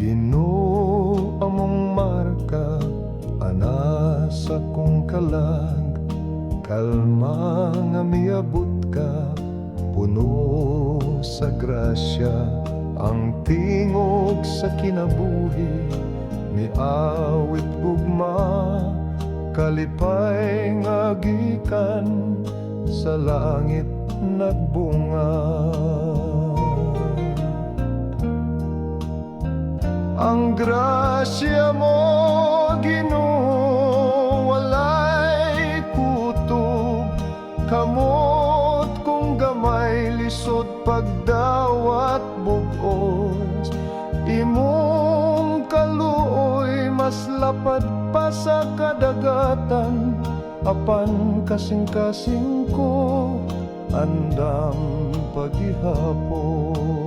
Ginoo among marka ana sa kong kalag, kalma nga miabot ka, puno sa grasya. Ang tingog sa kinabuhi miawit gugma, kalipay nga gikan sa langit nagbunga. Ang grasya mo, Ginoo, walay kutob, kamot kung gamay lisod pagdawat bugos. Imong kaluoy mas lapad pa sa kadagatan, apan kasing-kasing ko andam paghihapon.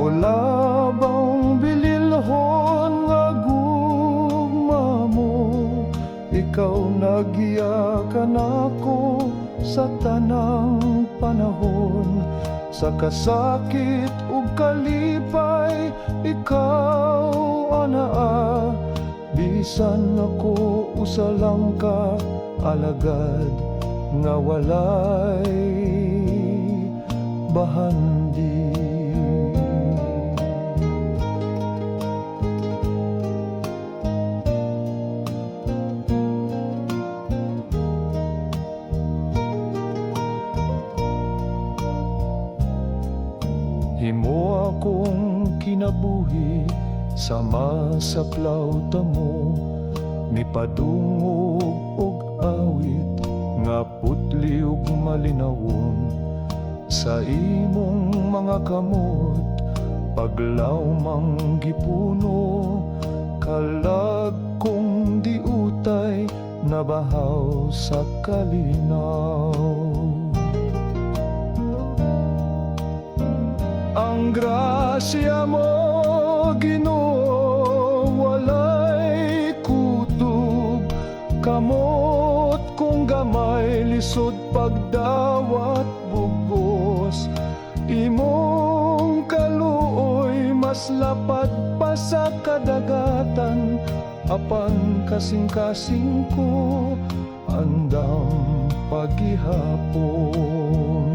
O labang bililhon nga gugma mo, ikaw nagyakan ako sa tanang panahon. Sa kasakit ug kalipay, ikaw anaa, bisan ako usa lang ka alagad nga walay bahandi. Himo akong kinabuhi sama sa plauta mo, mipadungog og awit nga putli ug malinawon. Sa imong mga kamot paglawmang gipuno, kalag kong diutay nabahaw sa kalinaw. Ang grasya mo, Ginoo, walay kutob, kamot kung gamay lisod pagdawat bugos. Imong kaluoy mas lapad pa sa kadagatan, apan kasing-kasing ko andam paghihapon.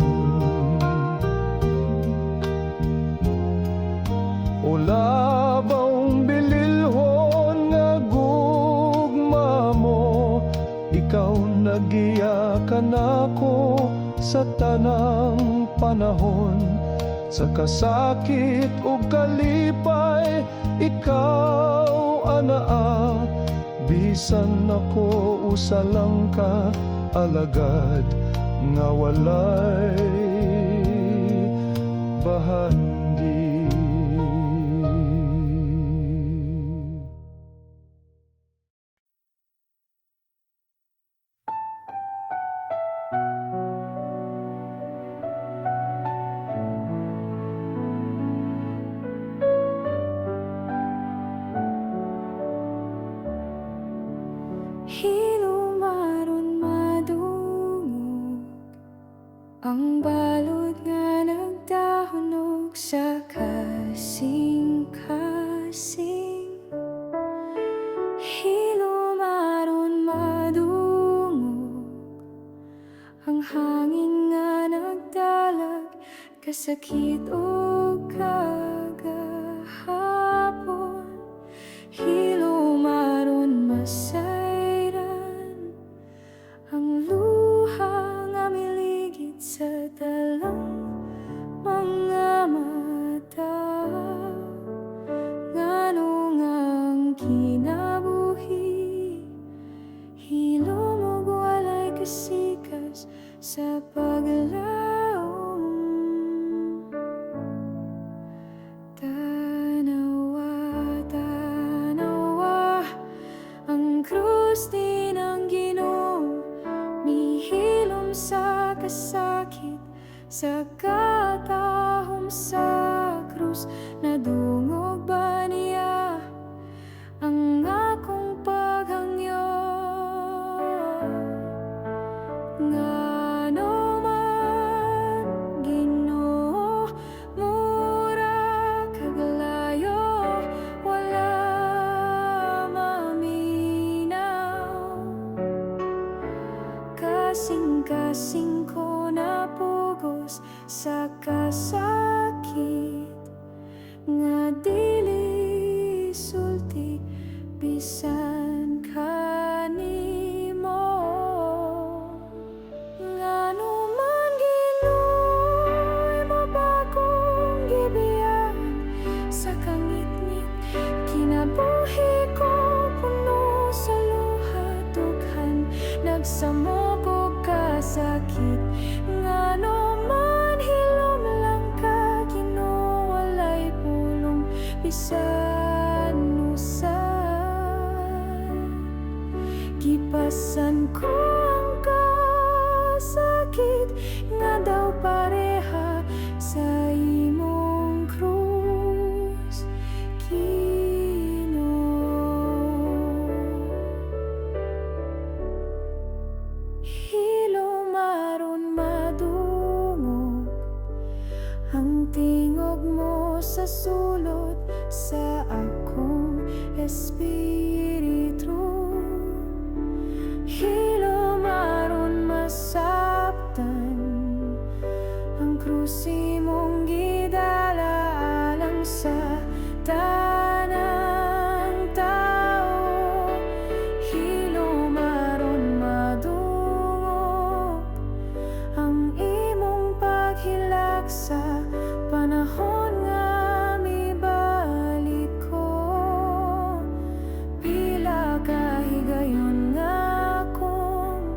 O labang bililhon nga gugma mo, ikaw nagyakan ako sa tanang panahon. Sa kasakit ug kalipay, ikaw anaa, bisan ako usa lang ka alagad nga walay bahandi. Hilumaron madungog ang balod nga nagdahunog sa kasing-kasing. Hilumaron madungog ang hangin nga nagdalag, kasakit o kagahapon. Hilumaron masayran ang luha nga miligid sa dalang mga mata. Nganong ang kinabuhi, hilom ug walay kasikas sa paglaom. Tanawa, tanawa, ang krus din ang Ginoo, mihilom sa kasakit, sa katahom sa krus. Nadungog ba niya ang akong paghangyo? Ngano man, Ginoo, kasakit nga dili sulti bisan kanimo. Ngano man Ginoo mo bagong gibiyan sa kangit-ngit, kinabuhi ko puno sa luha, dughan nagsamok og kasakit. Ngano man hilom lang ka Ginoo, walay pulong bisan usa. Gipasan ko ang kasakit nga daw pareha sa imong krus, Ginoo. Hilom aron madungog ang tingog mo sa sulod sa akong espiritu. Hilom aron masabtan ang krus imong gidala alang sa tanang tao. Hilom aron madungog ang imong paghilak sa panahon nga mibalik ko. Pila ka higayon nga akong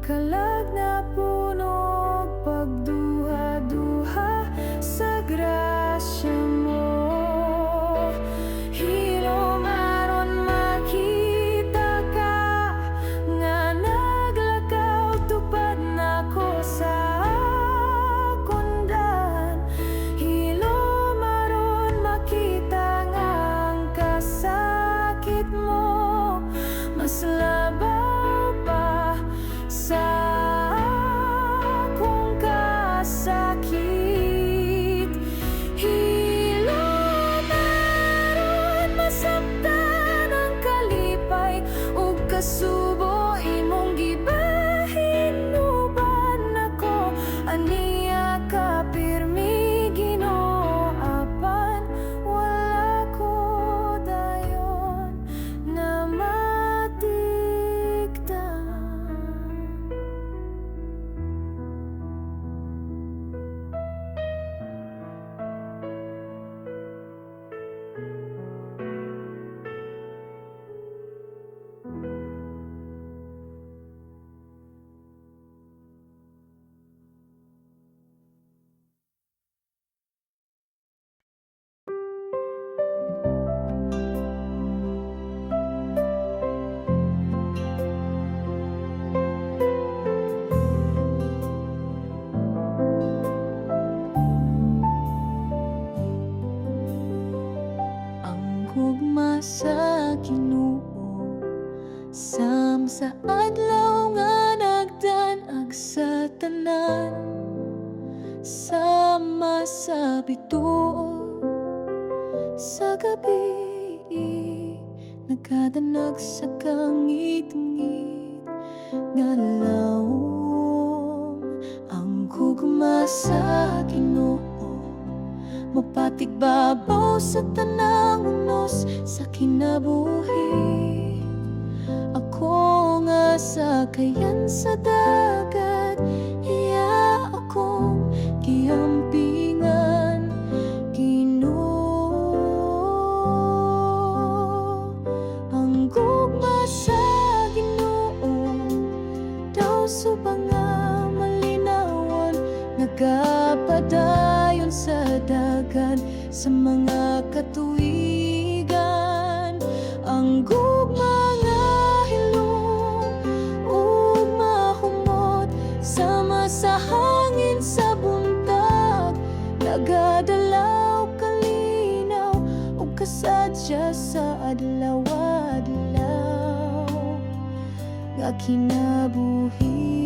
kalag na punog pagduha-duha sa grasya mo. Hilom aron makita ka nga naglakaw tupad nako sa kundan. Hilom aron makita nga ang kasakit mo mas labaw pa sa akong kasakit. Hilom aron masabtan ang kalipay ug kasubo imong gibahin uban ako. Aniya ka pirmi Ginoo, apan wala ko dayon na matikdan. Ang gugma sa Ginoo sam sa adlaw nga nagdanag sa tanan, sama sa bituo sa gabi, nagkadanag sa kangit-ngit nga lawom. Ang gugma sa Ginoo mapatigbabaw sa tanang unos sa kinabuhi. Ako nga sakayan sa dagat, iya akong giampingan, Ginoo. Ang gugma sa Ginoo daw subang nga malinawan, nagapadayon sa dagan sa mga katuigan. Ang gugma nga hilom ug mahumot sama sa hangin sa buntag, nagadalaw kalinaw ug kasadya sa adlaw-adlaw nga kinabuhi.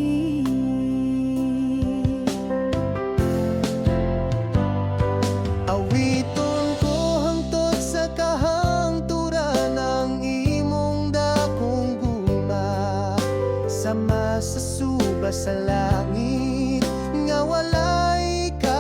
Awiton ko hangtod sa kahangturan ang imong dakong gugma, sama sa suba sa langit nga walay ka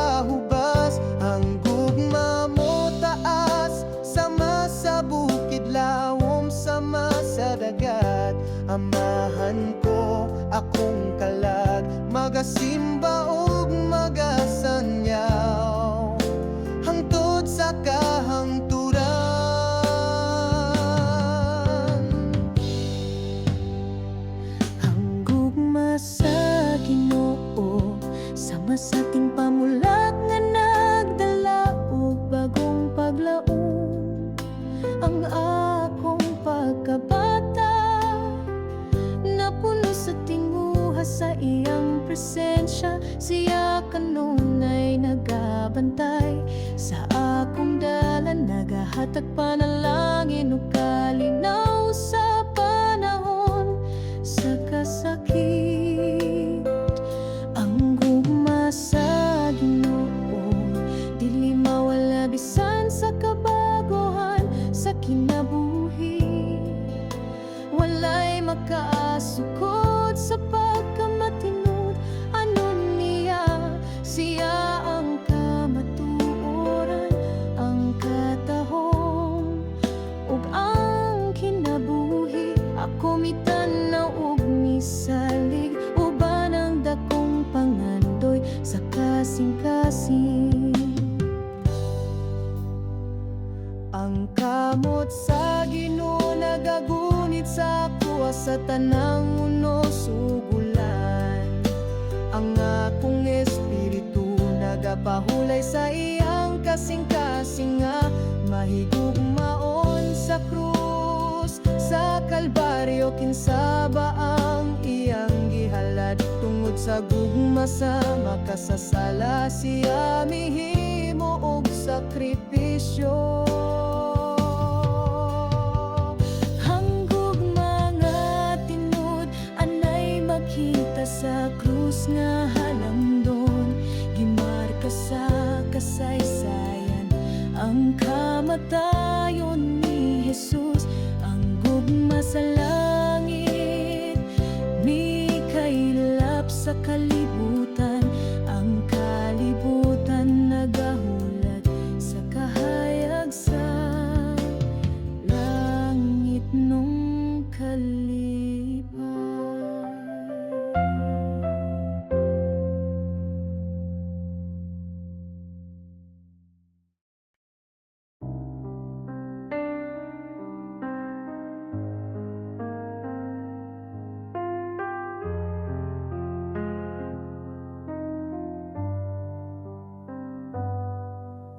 hatag panalangin ug kalinaw sa panahon sa kasakit. Ang gugma sa Ginoo dili mawala bisan sa kabaguhan sa kinabuhi. Walay makaasukod sa pagkamatinud, anon niya siya ang kamatuoran, ang katahom ug ang kinabuhi. Ako mitanaw ug misalig, uban ang dakong pangandoy sa kasing-kasing. Ang kamot sa Ginoo nagagunit sa ako sa tanang uno sugulan. Ang akong espiritu nagapahulay sa iyang kasing-kasing nga mahigugmaon sa krus sa Kalbaryo. Kinsaba ang iyang gihalad tungod sa gugma sa makasasala, siya mihimo og sakripisyo. Sa krus nga halamdon, gimarka sa kasaysayan ang kamatayon ni Jesus. Ang gugma sa langit, mikailap sa kalibutan, ang kalibutan nagahulat sa kahayag sa langit nung kalipan.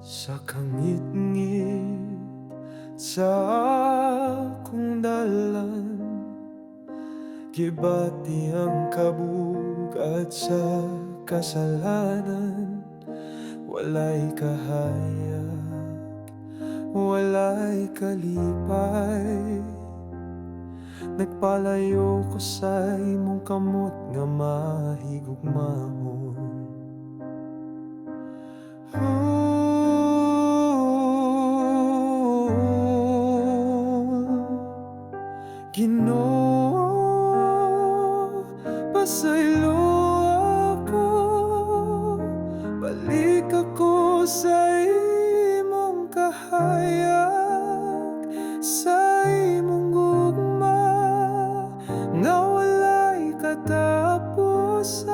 Sa kangit-ngit sa akong dalan, gibati ang kabugat sa kasalanan. Walay kahayag, walay kalipay, nagpalayo ko sa imong kamot nga mahigugmahon. Ginoo, pasaylo ako, balik ako sa imong kahayag, sa imong gugma nga walay katapusan.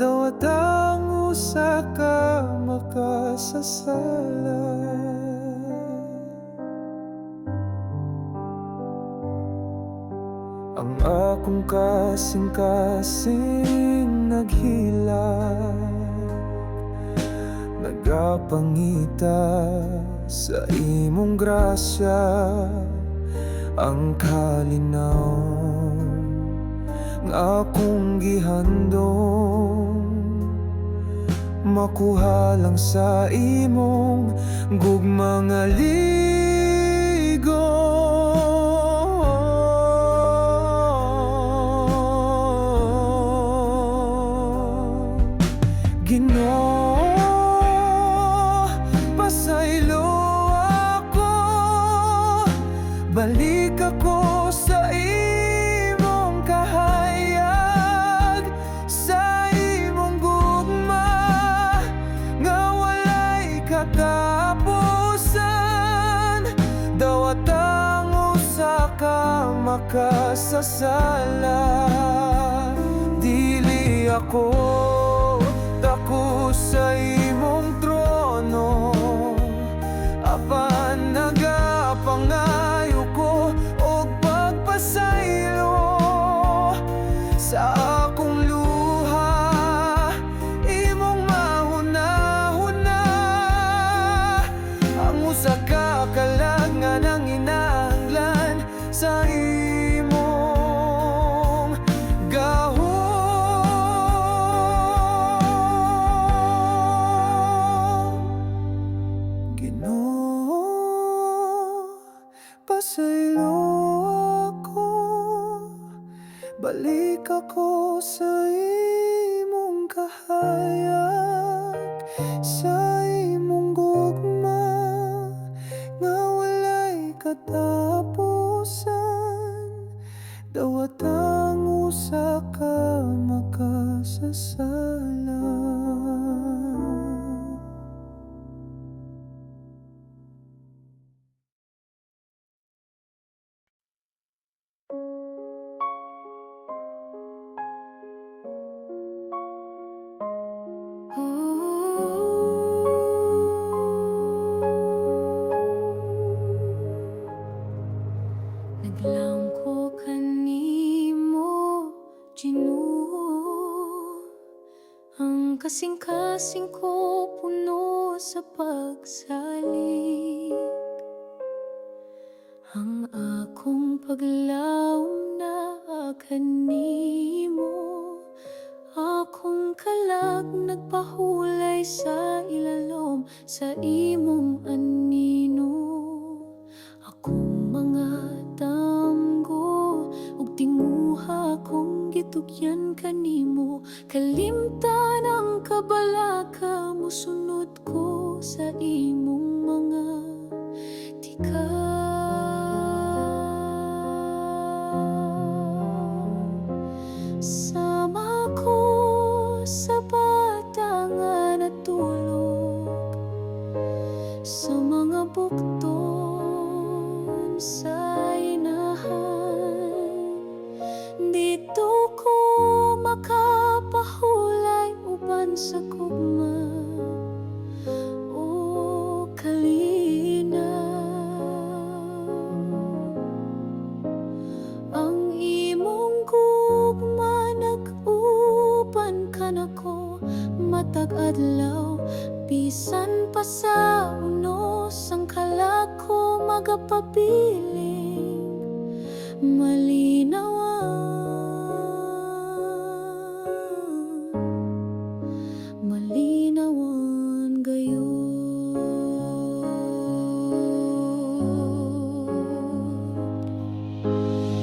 Dawat ang usa ka makasasala. Ang akong kasing-kasing naghilag, nagapangita sa imong grasya. Ang kalinaw nga akong gihandong, makuha lang sa imong gugma nga ligo. Ginoo, pasaylo ako, balik ako sa imong kahayag, sa imong gugma nga walay katapusan. Dawat ang usa ka makasasala. Dili ako dako sa imong trono, apan nagapangayo ko og pagpasaylo sa akong luha. Imong mahuna-huna ang usa ka kalangan ang inahanglan sa imong gahom. Balik ako sa imong kahayag, sa imong gugma nga walay katapusan. Dawat ang usa ka makasasala. Naglaom ko kanimo, Ginoo. Ang kasing-kasing ko puno sa pagsalik. Ang akong paglaom na kanimo, akong kalag nagpahulay sa ilalom sa imong anino. Akong mga damgo ug tinguha kong gitugyan kanimo. Kalimtan ang kabalaka, musunod ko sa imong mga tikas. Sama ko sa bata nga natulog sa mga bukton sa inahan. Dito ko makapahulay uban sa gugma o kalinaw. Ang imong gugma nag-uban ka nako matag adlaw. Bisan pa sa unos ang kalag ko magapabiling malinawan gayon.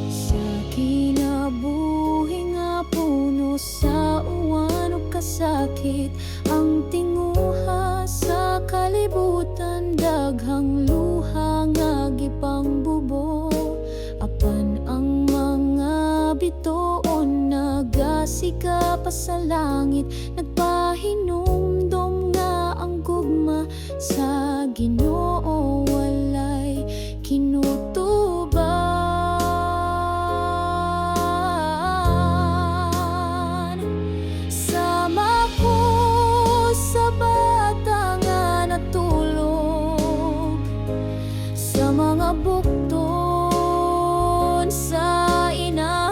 Sa kinabuhi nga puno sa uwan ug kasakit, ang tinguha sa kalibutan, daghang luha nga gipangbubo. Apan ang mga bituon nagasiga pa sa langit, nagpahinumdom nga ang gugma sa Ginoo walay kinutuban. Sama ko sa bata nga natulog sa mga bukton sa inahan.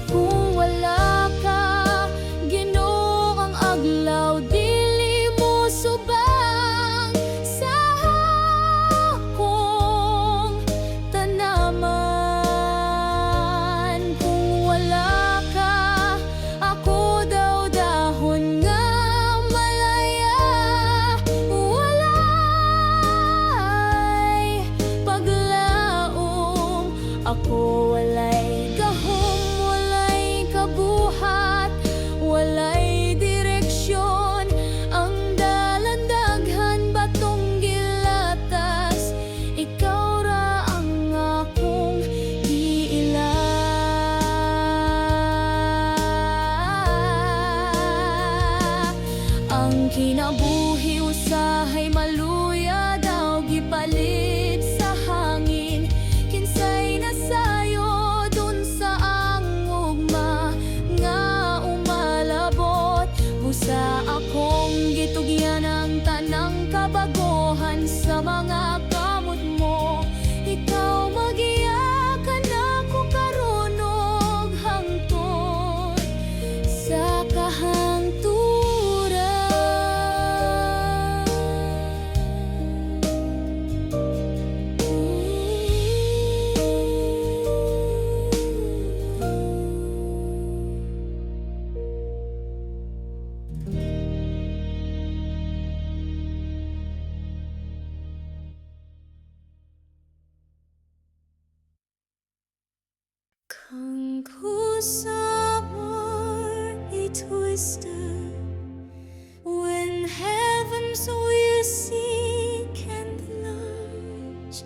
Kung wala ka, Ginoo, ang aglaw dili mo subang sa akong tanaman. Kung wala ka, ako daw dahon nga malaya. Walay paglaom, ako walay gahom, walay kabuhat, walay direksyon. Ang dalan daghan batong gilatas, ikaw ra ang akong giila. Ang kinabuhi usahay maluya daw gipalit sa hangin. Kinsay nasayo dun sa ang ugma nga umalabot. Busa akong gitugyan ang tanang kabagohan sa mga kamot mo. Ikaw magiyakan ako karon og hangtod sa kahangturan. whose summer it twisted, when heavens will seek and launch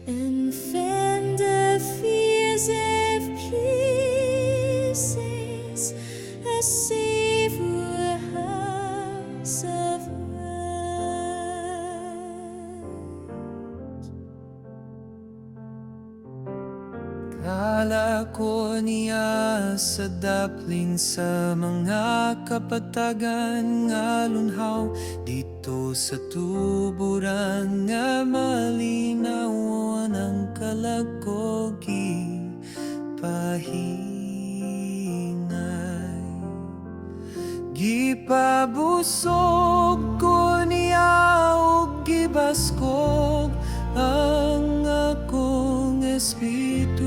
and fan the fears of kisses, a savor house of rest. Kala ko niya sa dapling sa mga kapatagan nga lunhaw dito sa tuburan nga malinaw ang kalakogi pahingay. Gipabusog ko niya og gibaskog ang akong espiritu.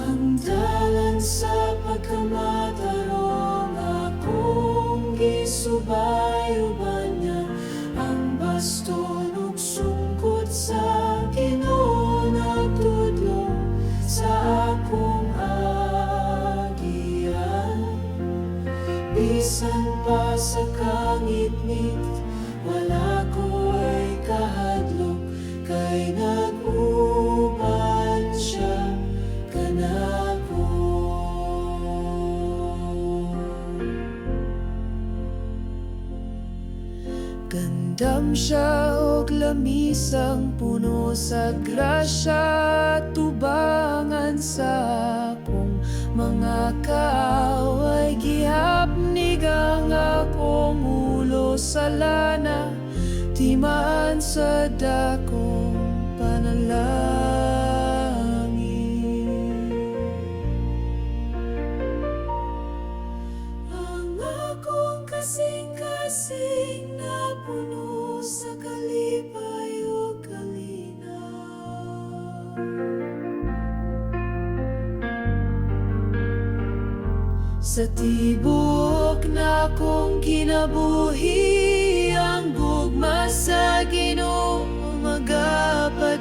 Ang dalan sa pagkamatarong akong gisubayo-ban niya, ang baston ug sungkot sa Ginoo nagtudlo sa akong agian. Bisan pa sa kangit-ngit, wala ko ay kahadlok, kay nag-uban siya kanako. Gandam siya og lamisang puno sa grasya, tubangan sa akong mga kaaway. Gihapnig ang akong ulo sa lana, timaan sa dakong panalangin. Ang akong kasing-kasing na puno sa kalipay ug kalinaw. Sa tibok na kong kinabuhi, ang gugma sa Ginoo magapadayon.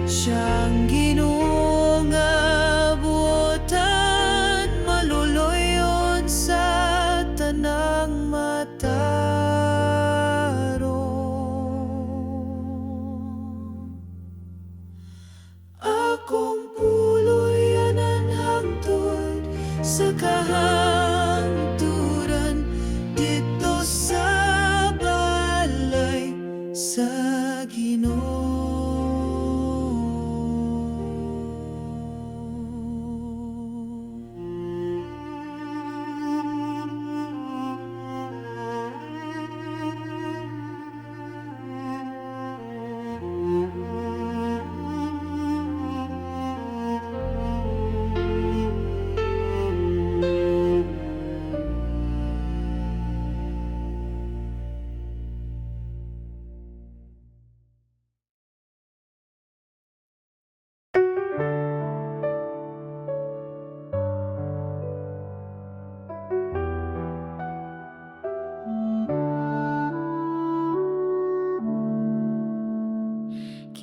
Siyang Ginoo nga buotan, maluluyon sa tanang matarong. Akong puloy-anan hangtod sa kahangturan, dito sa balay sa Ginoo.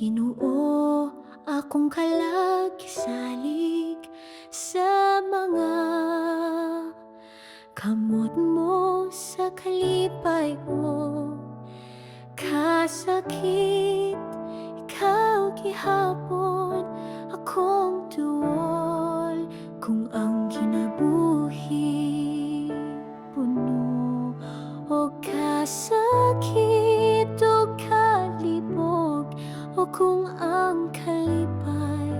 Ginoo, akong kalagisalig sa mga kamot mo sa kalipay o kasakit. Ikaw gihapon akong tuol, kung ang kinabuhi puno o kasakit o kalibog, o kung ang kalipay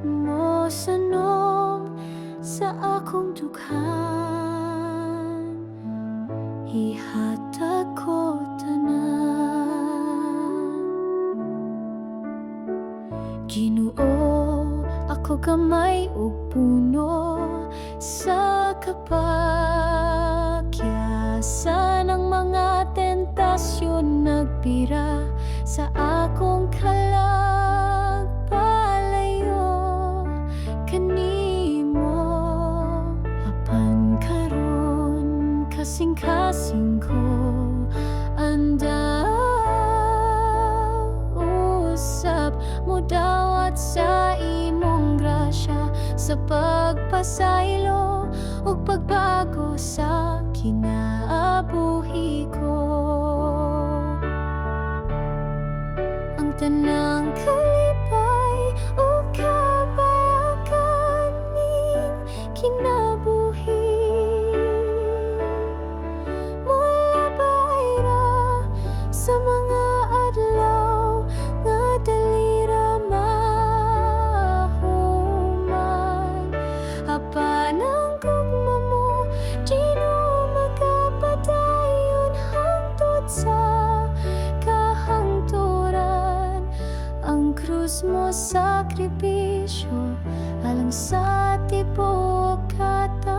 mo sanom sa akong dughan, ihatag ko tanan. Ginoo, ako gamay ug puno sa kapakyasan, ang mga tentasyon nagpira sa akong kalagpalayo kanimo. Apan karon kasing Mudawat sa imong grasya, sa pagpasaylo ug pagbago sa kinaabuhi ko. Ang tanang kalipay o kabayakan ning kinabuhi, mulabay ra sa mga adlaw nga dali ra mahuman. Apan ang gugma mo di no magapadayon hangtod sa kahangturan. Ang krus mo sakripisyo alang sa tibuok katawan.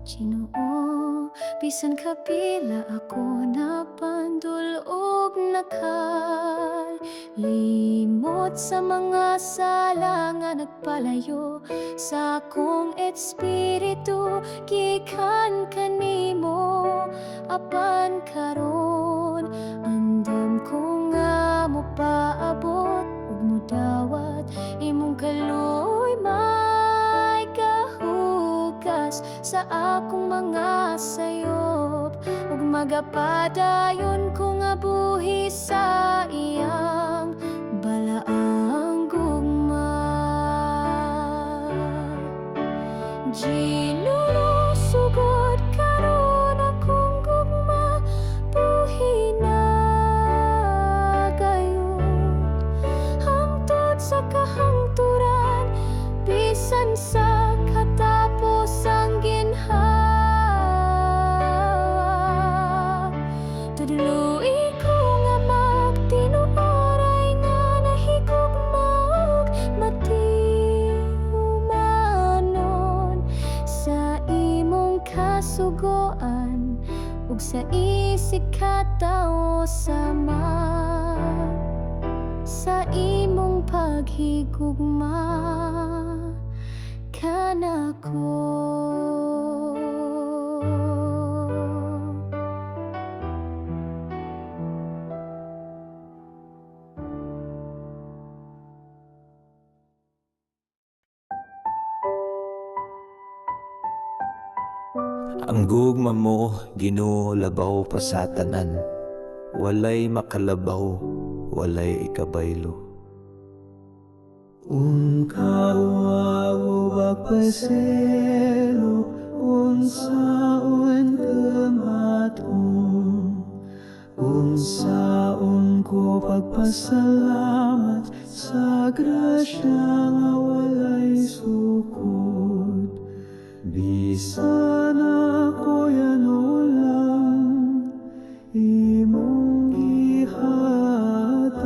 Ginoo, bisan kapila ako napandulog nakalimot sa mga sala nga nagpalayo sa akong espiritu gikan kanimo. Apan karon andam ko nga mo paabot ug mudawat imong kaluoy may kahugas sa akong mga sayop ug magapadayon ko nga buhi sa iyang balaang gugma. Ginoo, sugod karon akong gugma buhi na gayon hangtod sa kahangturan, bisan sa katapusang ginhawa. Tudluy ko nga magtinuoray nga nahigugma ug matiumanon sa imong kasugoan ug sa isig katawo sama sa imong paghigugma kanako. Ang gugma mo, Ginoo, labaw pa sa tanan. Walay makalabaw, walay ikabaylo. Kawaw pagpaselo, unsaon kamaton, unsaon ko pagpasalamat sa grasya nga walay sukod. Bisan ako yan ulang imong gihatag,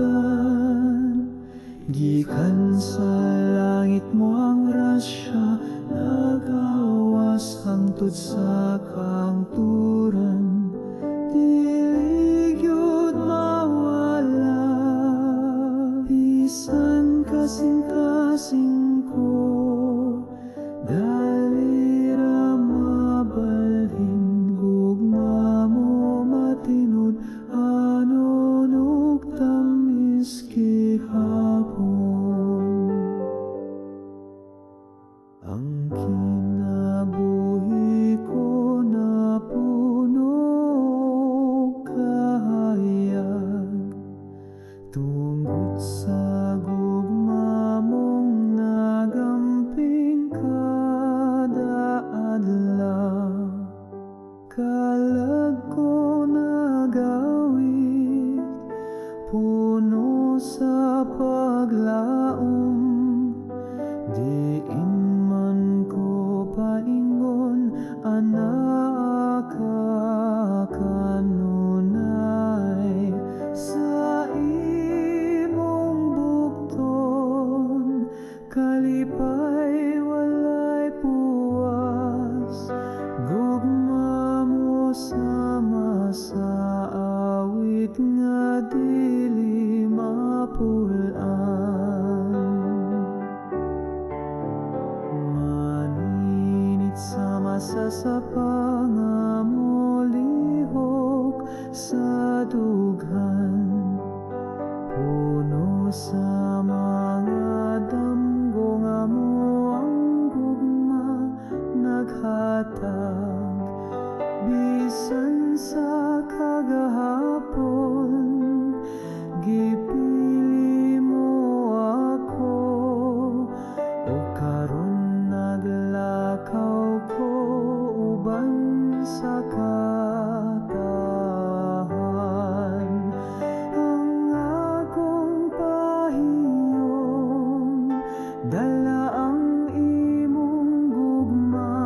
gikan sa langit mo ang grasya, nagawas hangtod sa kangturan. Dili gyud mawala, bisan kasing-kasing ko, dali ra mabalhin. Gugma mo matinud, anon ug tamis gihapon. Ang kinabuhi ko napuno kahayag, tungod sa gugma mong nagamping kada adlaw. Kalag ko nagawid, puno sa paglaom. Diin man ko paingon, anak ka kanunay. Sa imong bukton, kalipay walay puwas. Gugma mo sama sa awit nga dili mapulaan. Maninit sama sa sapa nga molihok sa dugo. sa mga damgo nga mo ang gugma naghatag bisan sa kagahapon gipili mo ako o karon naglakaw ko uban sa katahan ang akong pahiyong dala ang imong gugma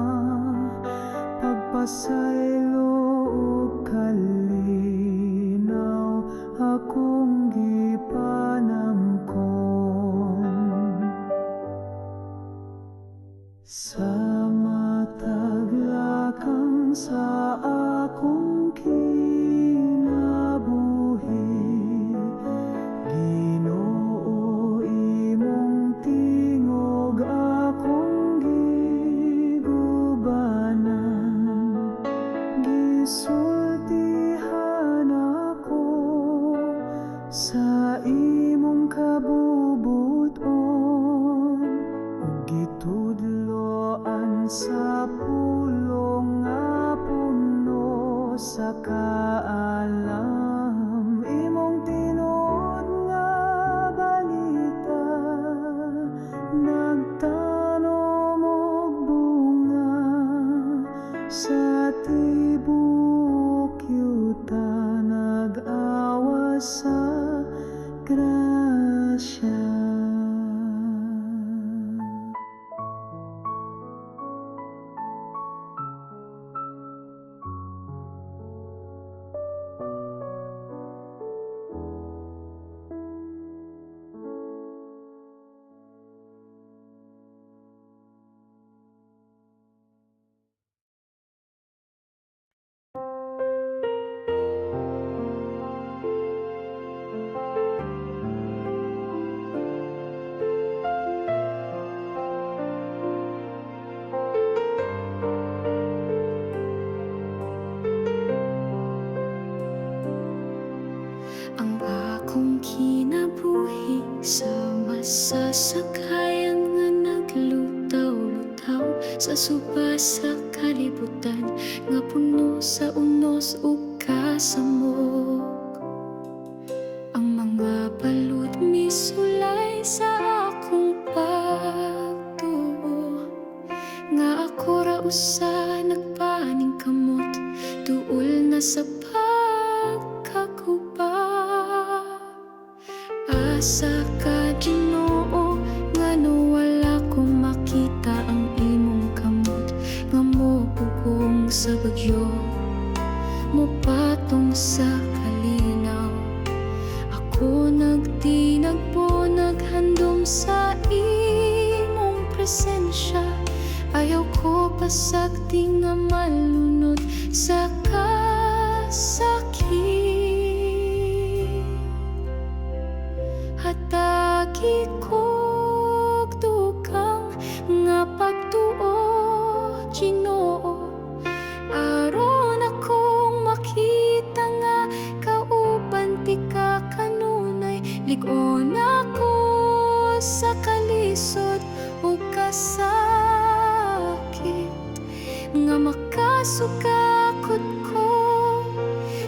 pagpasaylo ug kalinaw akong gipanamkon sa mataglakang sa akong kinabuhi Ginoo imong tingog akong gigubanan gisultihan ako sa imong kabubuton ug gitudloan sa pulong nga puno sa kaalam imong tinuod nga balita nagtanom og bunga sa tibuok yuta nag-awas sa grasya. Ang akong kinabuhi sa masasakayan nga naglutaw-lutaw sa suba sa kalibutan nga puno sa unos ug kasamok. Ang mga balud misulay sa akong pagtuo nga ako ra usa nagpaning kamot duol na sa pagkaguba. Asa ka Ginoo nga wala ko makita ang imong kamot nga mopugong sa bagyo mopatong sa kalinaw. Ako nagtinagpo naghandom sa imong presensya ayaw ko pasagdi nga malunod sa kasakit. Hatagi kog dugang nga pagtuo Ginoo aron akong makita nga kauban ti ka kanunay lig-on ako sa kalisod ug kasakit nga makasugakot ko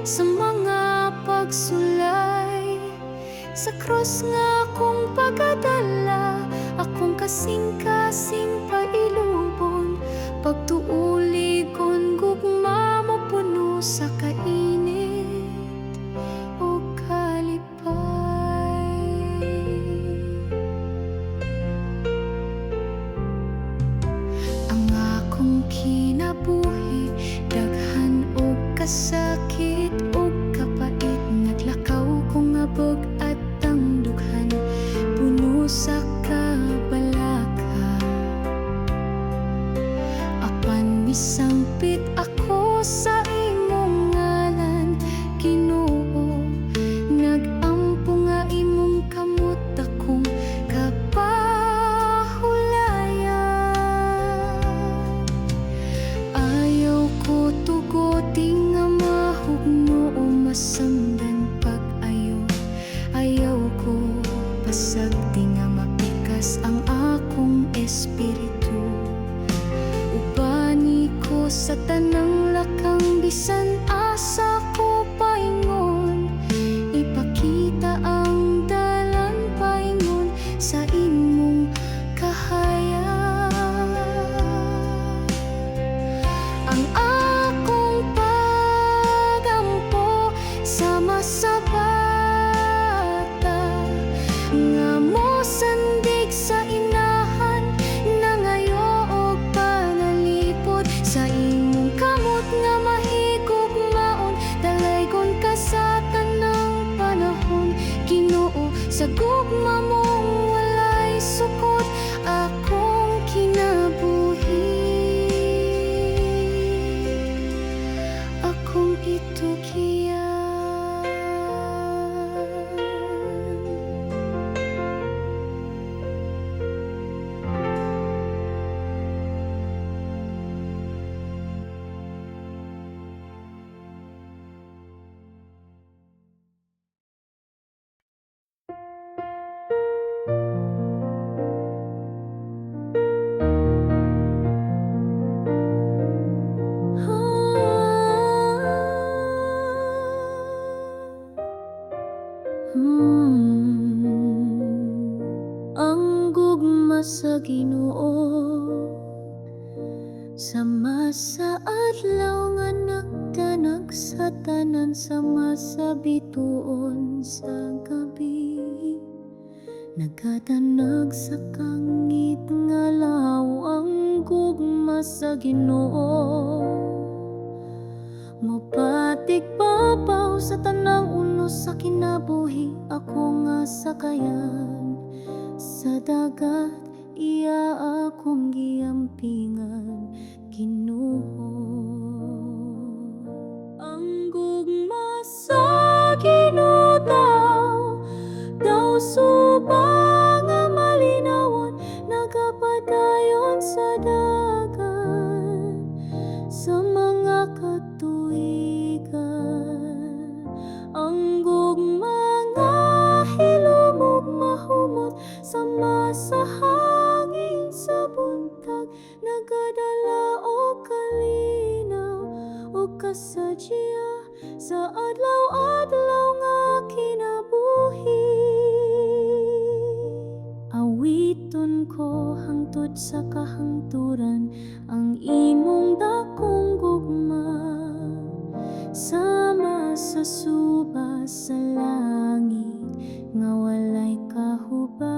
sa mga pagsulay sa krus nga akong pagadala akong kasing-kasing pailubon pagtuuligon gugma mo puno sa kainit o kalipay. Ang akong kinabuhi daghan o kasakit o kapait naglakaw kong abog at tangdughan puno sa kabalaka apan Sa gugma mong walay sukot akong kinabuhi. Akong itukiyan. Ang gugma sa Ginoo sama sa adlaw nga nagtanag sa tanan, sama sa bituon sa gabi. Nagatanag sa kangit nga law ang gugma sa Ginoo. Mopatik papaw sa tanang unos sa kinabuhi, ako nga sakayan sa dagat, iya akong giampingan, Ginoo. Ang gugma sa Ginoo daw subang nga malinawon, nagapadayon sa dagat sa mga katuigan. Ang gugma nga hilumog mahumot, sama sa hangin sa buntag, nagadala o kalinaw o kasadya sa adlaw-adlaw nga kinabuhi. Awiton ko hangtod sa kahangturan ang imong dakong gugma, sama sa suba sa langit nga walay kahubas.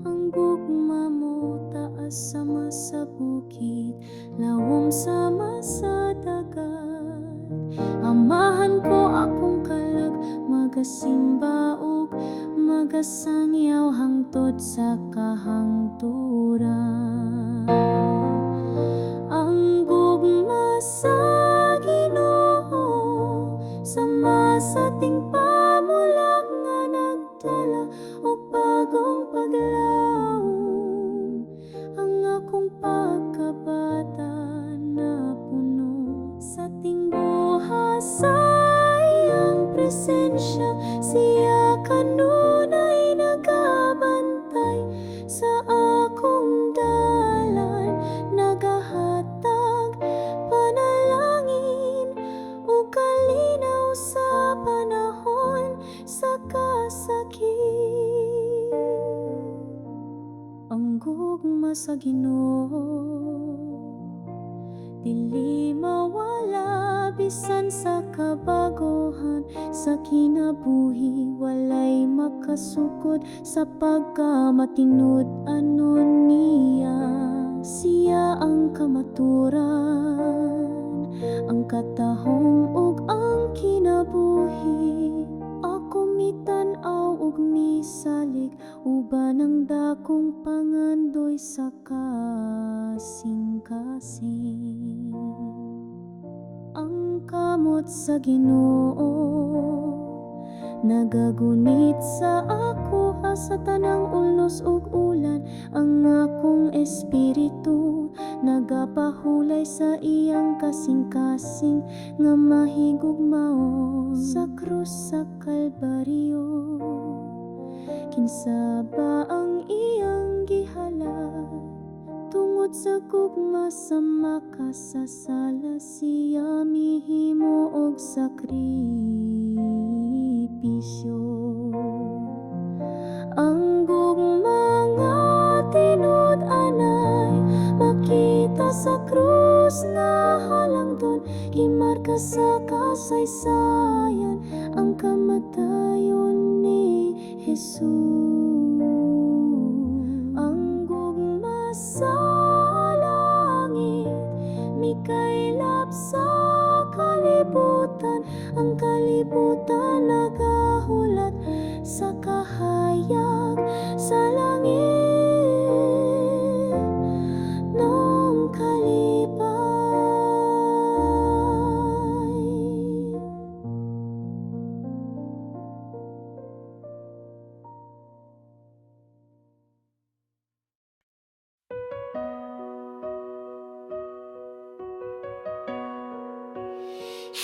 Ang gugma mo taas sama sa bukid, lawom sama sa dagat. Amahan ko akong kalag, magasimba ug magasangyaw hangtod sa kahangturan. Ang gugma sa Ginoo sama sa ting pamulag nga nagdala og bagong paglaom. Ang akong pagkabata na puno sa ting buha sa iyang presensya, siya kanunay nagabantay sa akong dalan, nagahatag panalangin o kalinaw sa panahon sa kasakit. Ang gugma sa Ginoo dili mawala bisan sa kabaguhan sa kinabuhi, walay makasukod sa pagkamatinud anon niya. Siya ang kamaturan, ang katahom ug ang kinabuhi. Ako mitan-aw ug misalig, uban ang dakong pangandoy sa kasing-kasing. Ang kamot sa Ginoo nagagunit sa ako sa tanang ulos ug ulan. Ang akong espiritu nagapahulay sa iyang kasing-kasing nga mahigugmao sa krus sa Kalbaryo. Kinsa ba ang iyang gihala? Tungod sa gugma sa makasasala, siya mihimo og sakripisyo. Ang gugma nga tinud-anay makita sa krus na halangdon, gimarka sa kasaysayan ang kamatayon ni Jesus. Ang gugma sa langit mikaylap sa kalibutan, ang kalibutan nagahulog Ang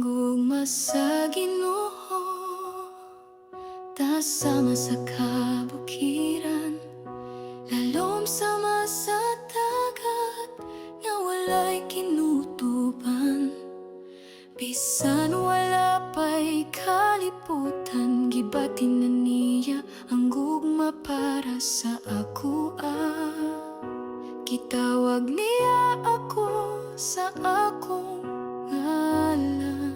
gugma sa Ginoo, tasama sa kabukiran, lalom sama sa dagat, nga walay kinutuban. Bisan wala pa'y kalibutan, gibatin na niya ang gugma para sa ako. Gitawag niya ako sa akong ngalan.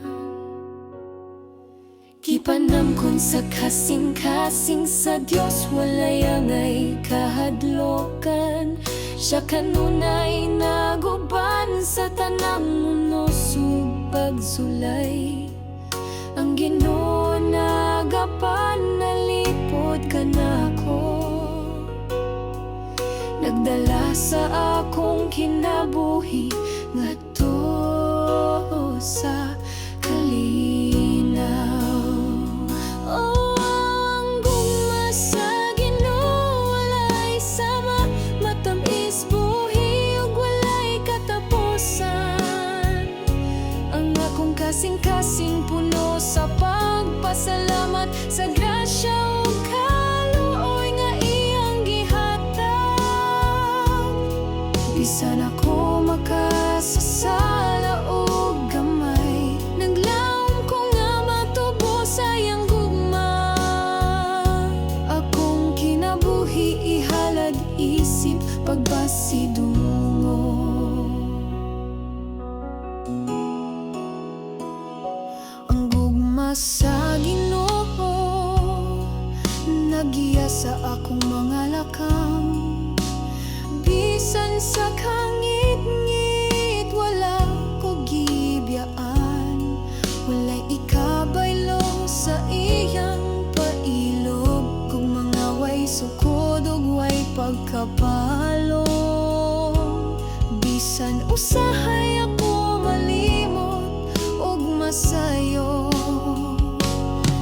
Gipanamkon sa kasing-kasing sa Dios, walay angay kahadlokan. Siya kanunay naguban sa tanang mundo sug pagsulay. Ang Ginoo nagapan, nalipod ka nako, nagdala sa akong kinabuhi ngadto sa kalinaw. Oh, ang gugma sa Ginoo walay sama, matamis buhi ug walay katapusan. Ang akong kasing-kasing puno sa pagpasalamat sa grasya ug kaluoy nga iyang gihatag. Bisan ako makasasala og gamay, naglaom ko nga matubo sa iyang gugma. Akong kinabuhi ihalad isip pagbasidungo. Ang gugma sa Ginoo nagiya sa akong mga lakang. Bisan sa kangit-ngit wala ko gibiyaan, walay ikabaylo sa iyang pailog. Kung mga way sukod ug way pagkapalong, bisan usahay ako malimot ug masayo,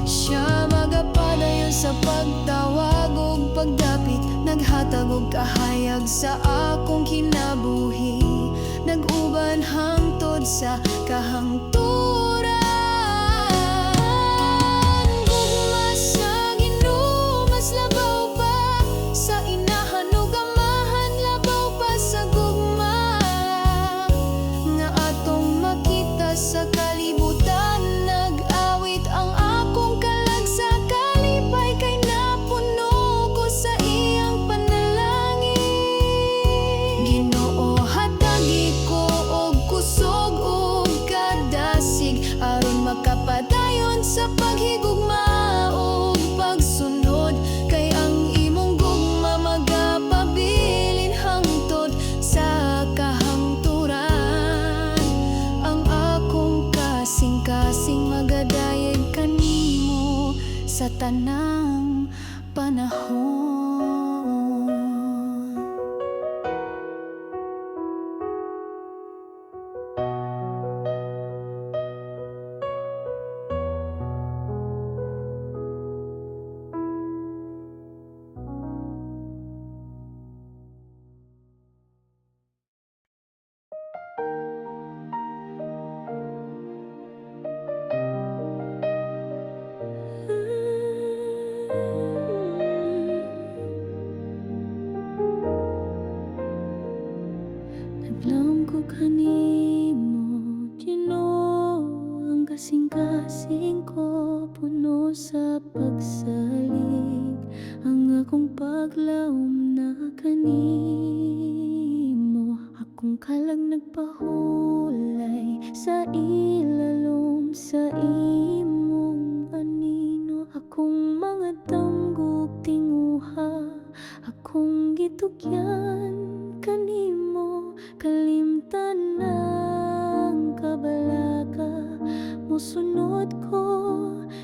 siya magapadayon sa pagtawag ug pagdapit, naghatag og kahayag sa akong kinabuhi, nag-uban hangtod sa kahangturan. Gugma sa Ginoo mas labaw pa sa inahan ug amahan, labaw pa sa gugma nga atong makita sa kalibutan. Nag-awit ang akong kalag sa kalipay, kay napuno ko sa iyang panalangin. Ginoo, hatagi ko og kusog ug kadasig, aron makapadayon sa paghigugma ug pagsunod. Kay ang imong gugma magapabilin hangtod sa kahangturan. Ang akong kasing-kasing magadayeg kanimo sa tanang panahon. Naglaom ko kanimo, Ginoo, ang kasing-kasing ko puno sa pagsalig. Ang akong paglaom na kanimo, akong kalag nagpahulay sa ilalom sa imong anino. Akong mga damgog tinguha, akong gitugyan kanimo, kalimtan ng kabalaka. Musunod ko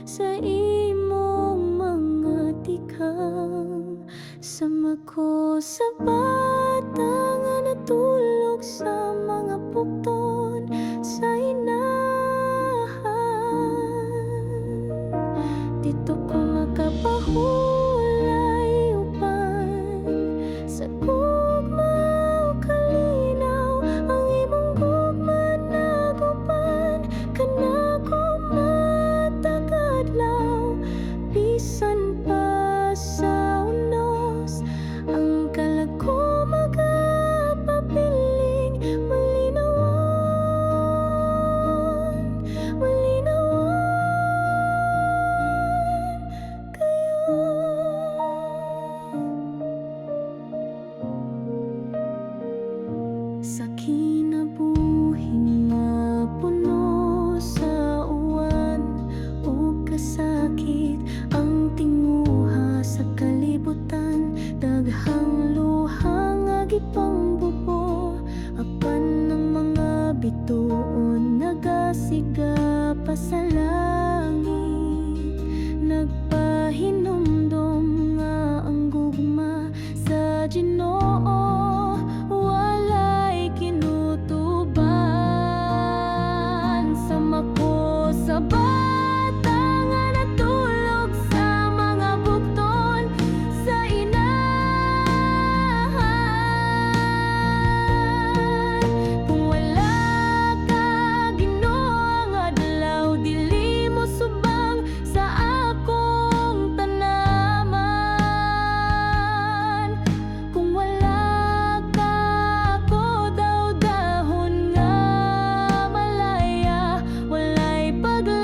sa imong mga tikang, sama ko sa bata nga natulog sa mga pukton sa inahan. Dito ko makapahulay upan Doon nagasiga pa sa langit, nagpahinumdum nga ang gugma sa Ginoo, walay kinutuban. Sama ko sa bata nga natulog sa mga bukton sa inahan. Kung wala ka, Ginoo, nga adlaw dili mo subang sa akong tanaman. Kung wala ka, ako daw dahon nga malaya, walay paglaom.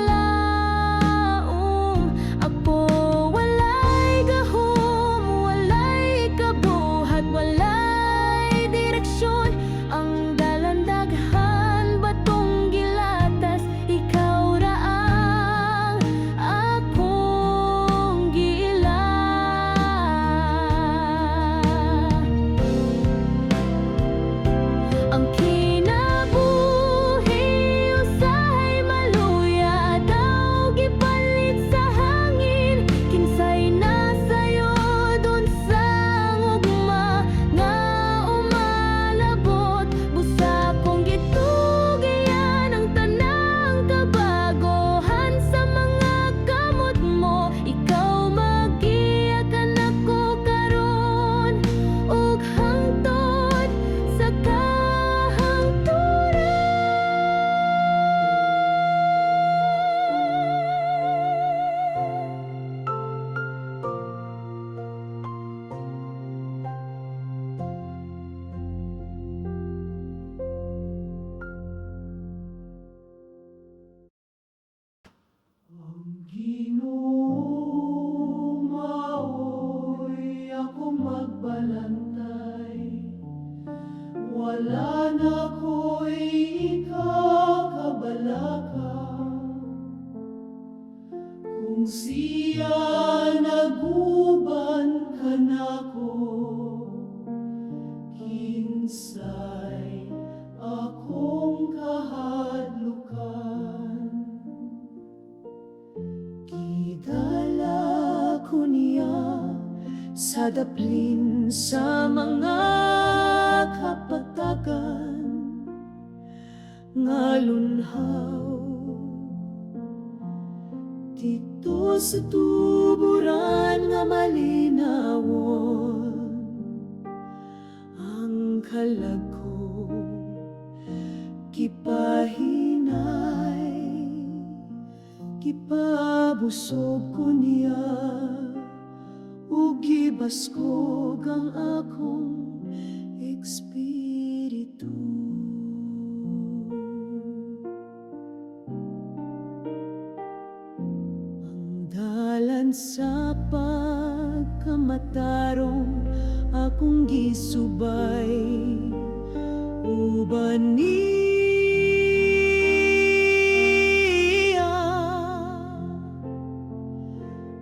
Ako walay gahom, walay kabuhat, walay direksyon. Ang dalandaghan batong gilatas, ikaw ra ang akong giila. Ang kinabuhi usahay maluya, daw gipalit sa hangin. Kinsay nasayo dun sa ugma nga umalabot, busa kong gitugian ang tanang kabagohan sa mga kamot mo. Ikaw magiyakan ako karon ug hangtod sa kahangturan. Ginoo, maoy ako magbalantay, wala na ko'y ikakabalaka. Kung siya naguban ka nako, kinsay akong kahadlukan. Gidala ko niya sa daplin sa mga kapatagan nga lunhaw. Dito sa tuburan nga malinawon, ang kalag ko kipahinay, kipabusog ko niya, ug gibaskog ang akong espiritu. Ang dalan sa pagkamatarong akong gisubay, uban niya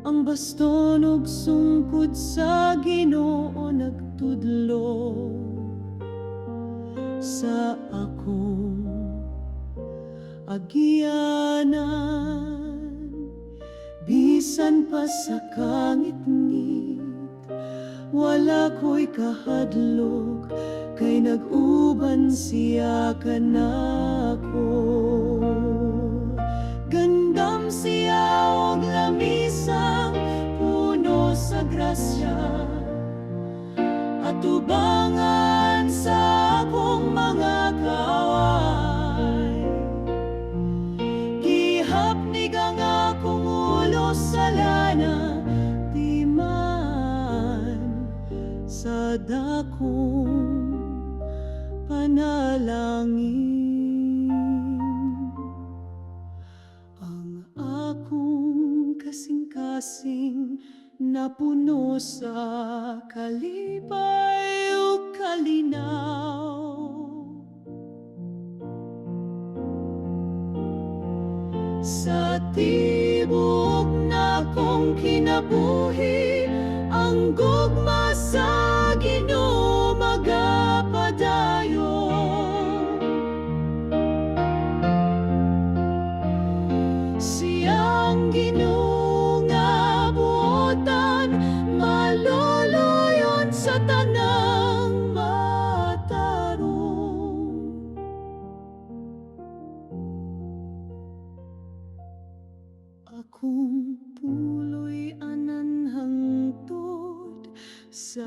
ang baston ug sungkod sa Ginoo nagtudlo sa akong agyanan. Bisan pa sa kangit-ngit, wala ko'y kahadlok, kay nag-uban siya kanako. Gandam siya og lamisang puno sa grasya, at tubangan sa akong mga kaaway. Gihapnig ang akong ulo sa lana, di man sa dakong panalangin. Ang akong kasing-kasing napuno sa kalipay o kalinaw. Sa tibok na kong kinabuhi, ang gugma sa Ginoo magapadayon. sa tanang matarong. Akong puloy ananhangtod sa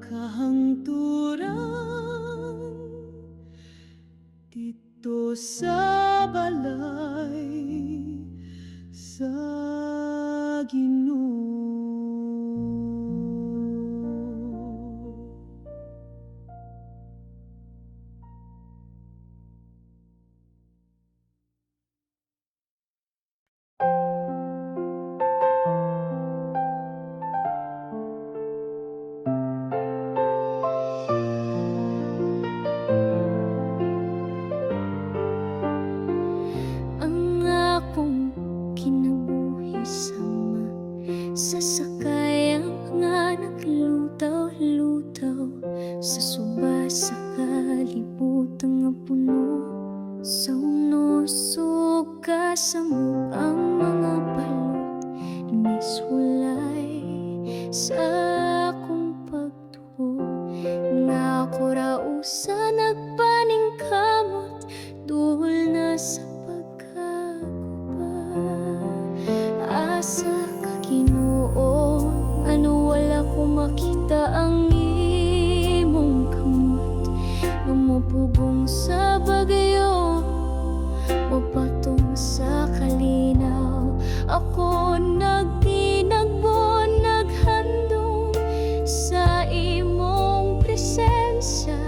kahangturan, dito sa balay sa Ginoo. Ang akong kinabuhi sama sa sakayan nga naglutaw-lutaw sa suba sa kalibutan nga puno sa unosog ka sa ang mga balot niswalay sa akong pagtuo nga ako rausa nagpaningkamot duol na sa asa ka Ginoo, ano wala ko makita ang imong kamot lumupugong sa bagyo o patong sa kalinaw. Ako nagtinagbo, naghandong sa imong presensya.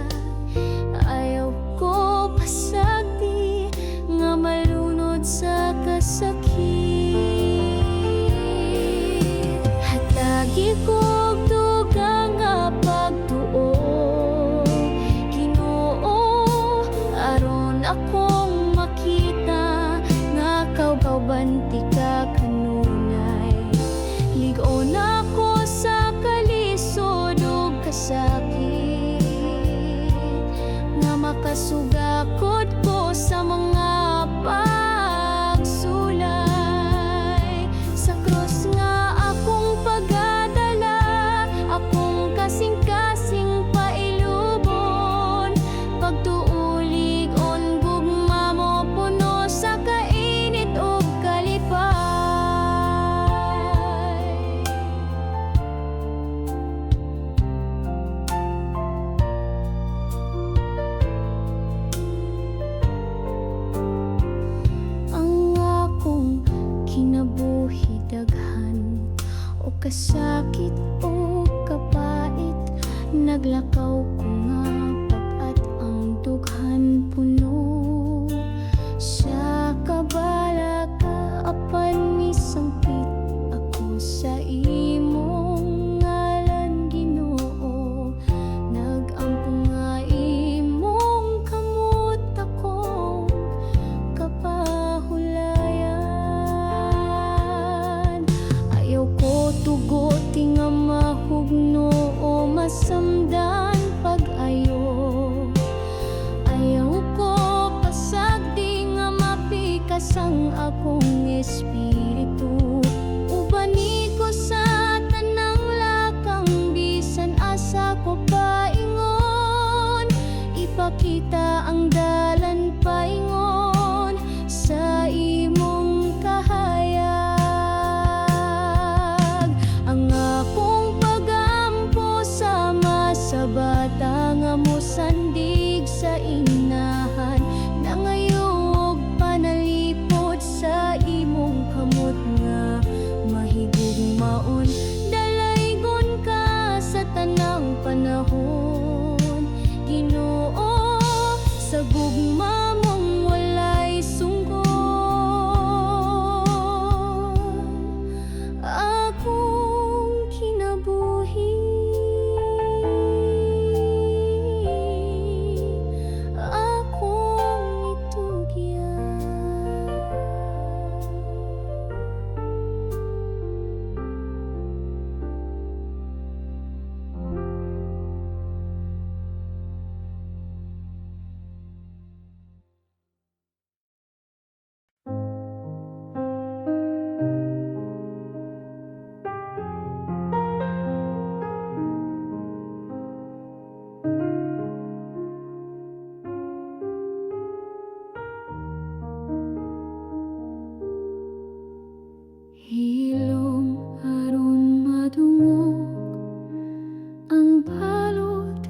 Ayaw ko pasagdi nga malunod sa kasakit. Hatagi kog dugang nga pagtuo, Ginoo, aron akong makita nga kaubanti ka kanunay. Ligon ako sa kalisod ug kasakit nga makasugakod ko sa mga pagsulay sa krus nga akong pagdala, akong kasing-kasing pailubon, pagtuulig on gugma mo puno sa kainit ug kalipay. Ang akong kinabuhi daghan o kasakit o kapait, naglakaw ko nga pag-at ang dughan puno sa kabala ka apan misangpit ako sa imong ngalan Ginoo. Nag-ampong nga imong kamot akong kapahulayan. Ayaw ko tugoti nga mahugno o masamdan pag-ayo. Ayaw ko pasagdi nga mapikas ang akong espiritu. Ubani ko sa tanang lakang bisan asa ko paingon, ipakita ang dalan paingon sa imong kahayag. Ang akong pagampo sama sa bata nga mosandig sa inahan, nangayog panalipod sa imong kamot nga mahigugmaon. Dalaygon ka sa tanang panahon, Ginoo, sa gugma mong walay sungkol. Akong kinabuhi, akong itugyan.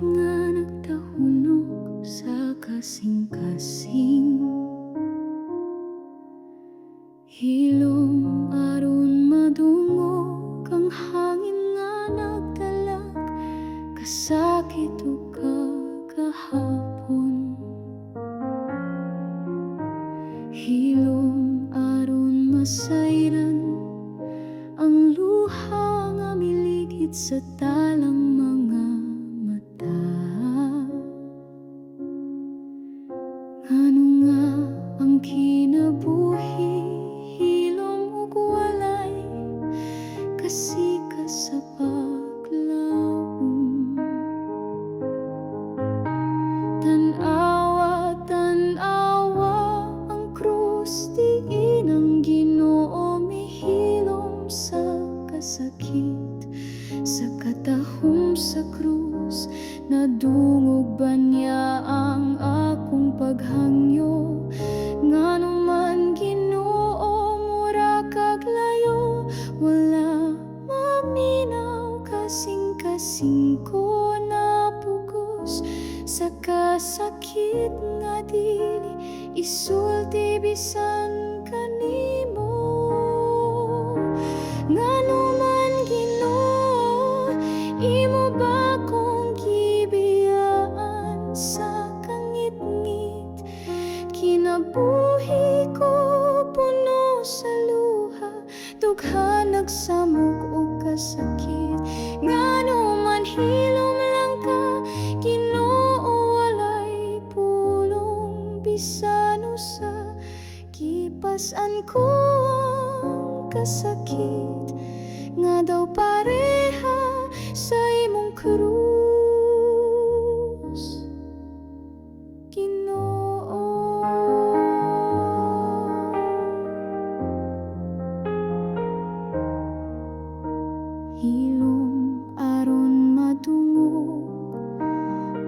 nga nagtahunog sa kasing-kasing. Hilom aron madungog ang hangin nga nagdalag, kasakit o kagahapon. Hilom aron masayran ang luha nga miligid sa talang mga mata. Ngano nga ang kinabuhi, hilom ug walay kasikas sa paglaom. Tan-awa, tan-awa ang krus, diin ang Ginoo mihilom sa kasakit. Sa katahom sa krus, nadungog ba niya ang akong paghangyo? Ngano man Ginoo, mura kag layo, wala maminaw, kasing-kasing ko napugos sa kasakit nga dili isulti bisan kanimo. Ngano man Ginoo, imo ba kong gibiyaan sa kangit-ngit? Kinabuhi ko puno sa luha, dugha nagsamok og kasakit. Ngano man hilom lang ka, Ginoo, walay pulong bisan usa. Kipas-an ko ang kasakit, nga daw pareha sa imong krus, Ginoo. Hilom aron madungog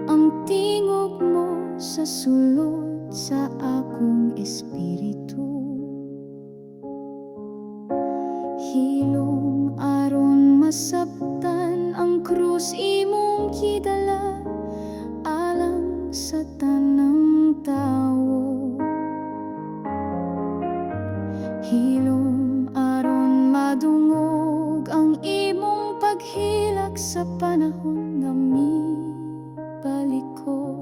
ang tingog mo sa sulod sa akong espiritu. Hilom aron masabtan ang krus imong gidala alang sa tanang tawo. Hilom aron madungog ang imong paghilak sa panahon nga mibalik ko.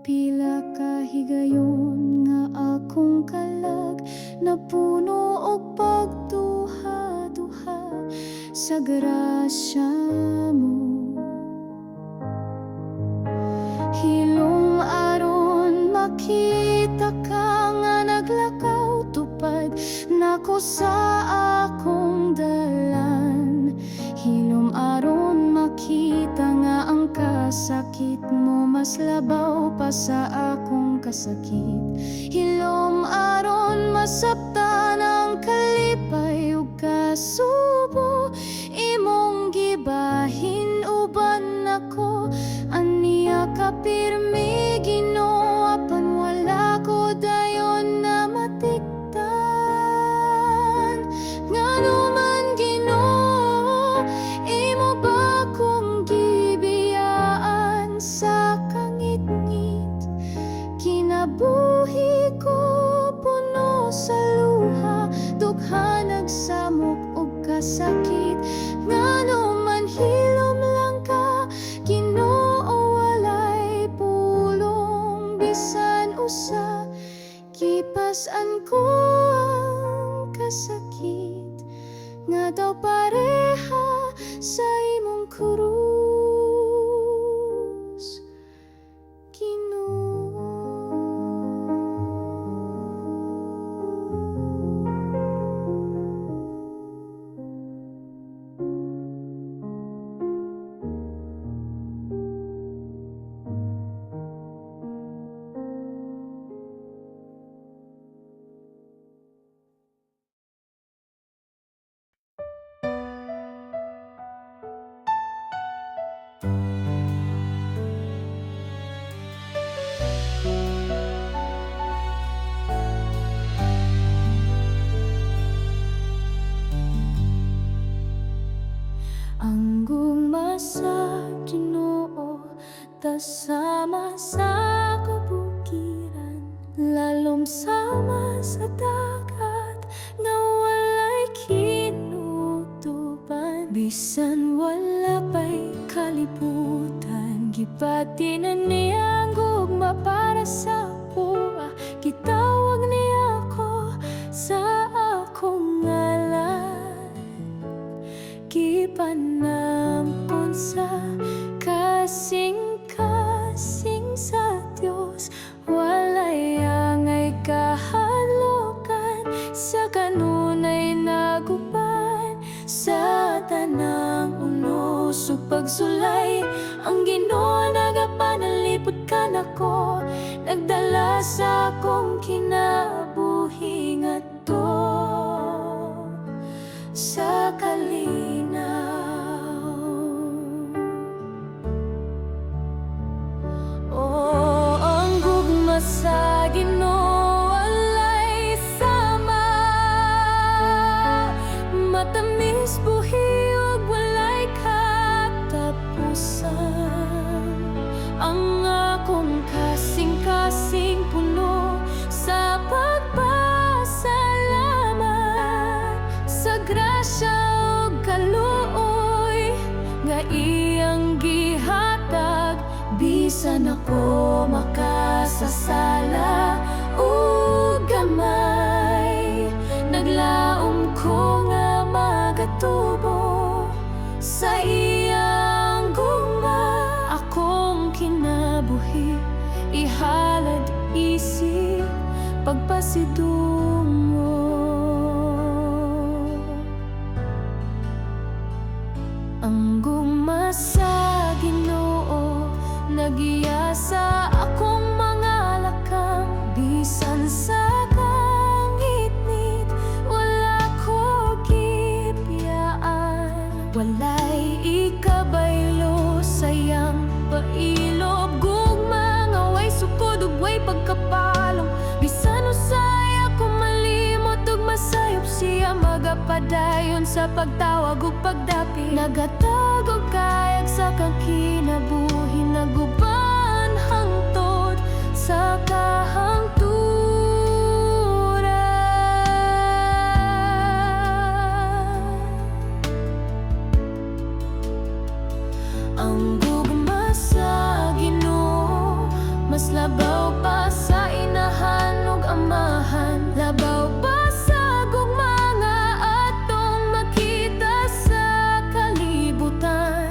Pila ka higayon nga akong kalag, napuno og pagduha-duha sa grasya mo. Hilom aron makita ka nga naglakaw, tupad nako sa akong dalan. Hilom aron makita nga ang kasakit mo mas labaw pa sa akong kasakit. Hilom aron masabtan ang kalipay ug kasubo, imong gibahin uban ako. Aniya ka pirmi, Ginoo, apan wala ko dayon na matiktan. Ngano man Ginoo, imo ba kong gibiyaan sa kangit-ngit? Kinabuhi ko puno sa luha, dugha nagsamok og kasakit. Ngano man hilom lang ka, Ginoo, walay pulong bisan usa. Kipas-an ko ang kasakit, nga daw pareha sa imong krus, Ginoo. kita sama sa kabukiran, lalom sama sa dagat nga walay kinutuban. Bisan wala pa'y kalibutan, gipati na niyang gugma para sa buwa. Gitawag niya ako sa akong ngalan, gipanampun sa kasing-kasing sa Diyos. Walay angay kahalokan, sa kanunay naguban. Sa tanang unos ug pagsulay, ang Ginoo nagapanalipod ka nako, nagdala sa akong kinabuhi ngadto sa kalinaw. Oh, ang gugma sa Ginoo walay sama, matamis buhi ug walay katapusan. Ang akong kasing-kasing puno sa pagpasalamat sa grasya ug kaluoy nga iyang gihatag. Bisan ako makasasala ug gamay, naglaom ko nga magatubo sa iyang gugma. Akong kinabuhi ihalad isip pagpasidungo. Ang gugma sa Ginoo nagiya sa akong mga lakang. Bisan sa kangit-ngit wala ko gipiyaan, walay ikabaylo sayang pailob. Gugma nga way sukod ug way pagkapalong, bisan usay ako malimot ug masayop siya magapadayon sa pagtawag ug pagdapit. Nagatag og kayag sa kang kinabuhi, naguban hangtod sa kahangturan. Ang gugma sa Ginoo mas labaw pa sa inahan ug amahan, labaw pa sa gugma nga atong makita sa kalibutan.